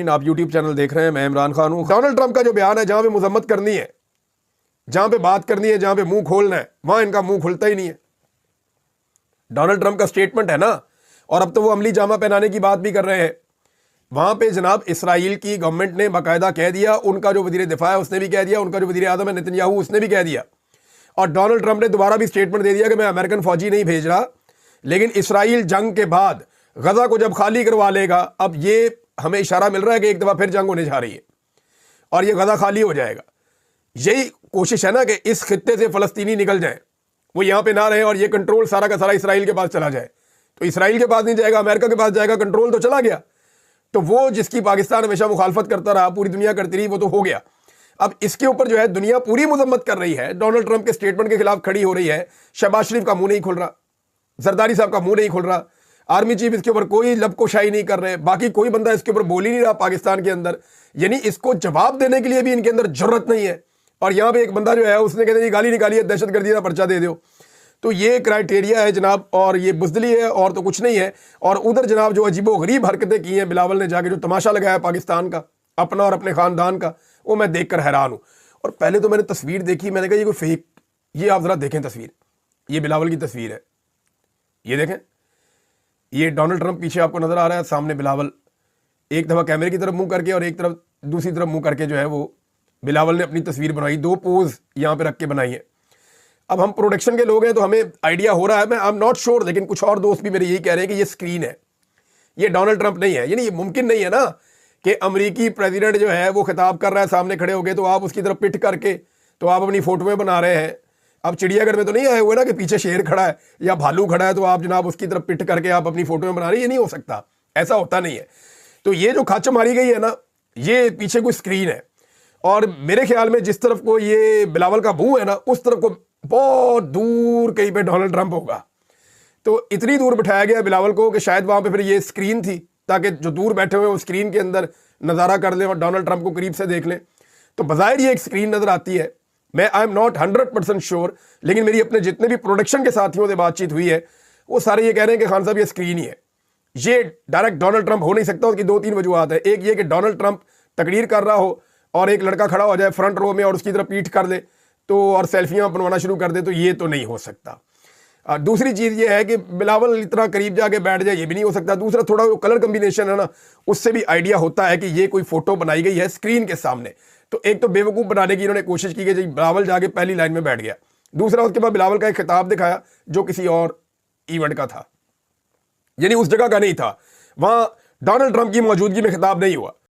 आप YouTube channel देख रहे हैं, मैं इमरान खान हूं। डोनाल्ड ट्रंप का जो बयान है, जहां पे मजम्मत करनी है, जहां पे बात करनी है, जहां पे मुंह खोलना है, वहां इनका मुंह खुलता ही नहीं है। डोनाल्ड ट्रंप का स्टेटमेंट है ना, और अब तो वो अमली जामा पहनाने की बात भी कर रहे हैं। वहां पे जनाब इसराइल की गवर्नमेंट ने बाकायदा कह दिया, उनका जो वजीर दिफा है उसने भी कह दिया, उनका जो वजीर आज़म है नेतन्याहू उसने भी कह दिया, और डोनाल्ड ट्रंप ने दोबारा भी स्टेटमेंट दे दिया कि मैं अमेरिकन फौजी नहीं भेज रहा, लेकिन इसराइल जंग के बाद गजा को जब खाली करवा लेगा, अब ये हमें इशारा मिल रहा है कि एक दफा फिर जंग होने जा रही है और ये गजा खाली हो जाएगा। यही कोशिश है ना कि इस खित्ते से फलस्तीनी निकल जाए, वो यहां पे ना रहे और ये कंट्रोल सारा का सारा इसराइल के पास चला जाए। तो इसराइल के पास नहीं जाएगा, अमेरिका के पास जाएगा, कंट्रोल तो चला गया। तो वो जिसकी पाकिस्तान हमेशा मुखालफत करता रहा, पूरी दुनिया करती रही, वो तो हो गया। अब इसके ऊपर जो है दुनिया पूरी मजम्मत कर रही है, डोनाल्ड ट्रंप के स्टेटमेंट के खिलाफ खड़ी हो रही है। शहबाज शरीफ का मुंह नहीं खुल रहा, जरदारी साहब का मुंह नहीं खुल रहा, आर्मी चीफ इसके ऊपर कोई लबकोशाई नहीं कर रहे, बाकी कोई बंदा इसके ऊपर बोल ही नहीं रहा पाकिस्तान के अंदर। यानी इसको जवाब देने के लिए भी इनके अंदर जरूरत नहीं है। और यहां पे एक बंदा जो है उसने कहते हैं गाली निकाली है, दहशतगर्दी का पर्चा दे दो। तो ये क्राइटेरिया है जनाब, और ये बुजदली है और तो कुछ नहीं है। और उधर जनाब जो अजीबोगरीब हरकतें की हैं बिलावल ने, जाके जो तमाशा लगाया पाकिस्तान का अपना और अपने खानदान का, वो मैं देखकर हैरान हूं। और पहले तो मैंने तस्वीर देखी, मैंने कहा ये कोई फेक, ये आप जरा देखें तस्वीर, ये बिलावल की तस्वीर है, ये देखें, ये डोनाल्ड ट्रंप पीछे आपको नजर आ रहा है, सामने बिलावल एक दफा कैमरे की तरफ मुंह करके और एक तरफ दूसरी तरफ मुंह करके जो है वो बिलावल ने अपनी तस्वीर बनाई, दो पोज यहां पे रख के बनाई है। अब हम प्रोडक्शन के लोग हैं तो हमें आइडिया हो रहा है, मैं आई एम नॉट श्योर, लेकिन कुछ और दोस्त भी मेरे यही कह रहे हैं कि ये स्क्रीन है, ये डोनाल्ड ट्रंप नहीं है। यानी ये मुमकिन नहीं है ना कि अमेरिकी प्रेसिडेंट जो है वो खिताब कर रहा है सामने खड़े हो गए, तो आप उसकी तरफ पिट करके तो आप अपनी फोटोएं बना रहे हैं। अब चिड़ियाघर में तो नहीं आए हुए ना कि पीछे शेर खड़ा है या भालू खड़ा है तो आप जनाब उसकी तरफ पिट करके आप अपनी फोटोएं बना रहे हैं, ये नहीं हो सकता, ऐसा होता नहीं है। तो ये जो खच मारी गई है ना, ये पीछे कोई स्क्रीन है, और मेरे ख्याल में जिस तरफ को ये बिलावल का मुंह है ना, उस तरफ को बहुत दूर कहीं पे डोनाल्ड ट्रंप होगा। तो इतनी दूर बिठाया गया बिलावल को कि शायद वहां पे फिर ये स्क्रीन थी, ताकि जो दूर बैठे हुए वो स्क्रीन के अंदर नज़ारा कर लें और डोनाल्ड ट्रंप को करीब से देख लें। तो बज़ाहिर ये एक स्क्रीन नजर आती है, मैं आई एम नॉट 100% श्योर, लेकिन मेरी अपने जितने भी प्रोडक्शन के साथियों से बातचीत हुई है वो सारे ये कह रहे हैं कि खान साहब ये स्क्रीन ही है, ये डायरेक्ट डोनाल्ड ट्रंप हो नहीं सकता। उसकी दो तीन वजूहत है। एक ये कि डोनाल्ड ट्रंप तकरीर कर रहा हो और एक लड़का खड़ा हो जाए फ्रंट रो में और उसकी तरफ पीठ कर दे तो, और सेल्फियां बनवाना शुरू कर दे, तो ये तो नहीं हो सकता। दूसरी चीज़ ये है कि बिलावल इतना करीब जाके बैठ जाए, ये भी नहीं हो सकता। दूसरा थोड़ा कलर कम्बिनेशन है ना, उससे भी आइडिया होता है कि ये कोई फोटो बनाई गई है स्क्रीन के सामने। तो एक तो बेवकूफ़ बनाने की इन्होंने कोशिश की कि जी बिलावल जाके पहली लाइन में बैठ गया, दूसरा उसके बाद बिलावल का एक खिताब दिखाया जो किसी और इवेंट का था, यानी उस जगह का नहीं था, वहां डोनाल्ड ट्रंप की मौजूदगी में खिताब नहीं हुआ।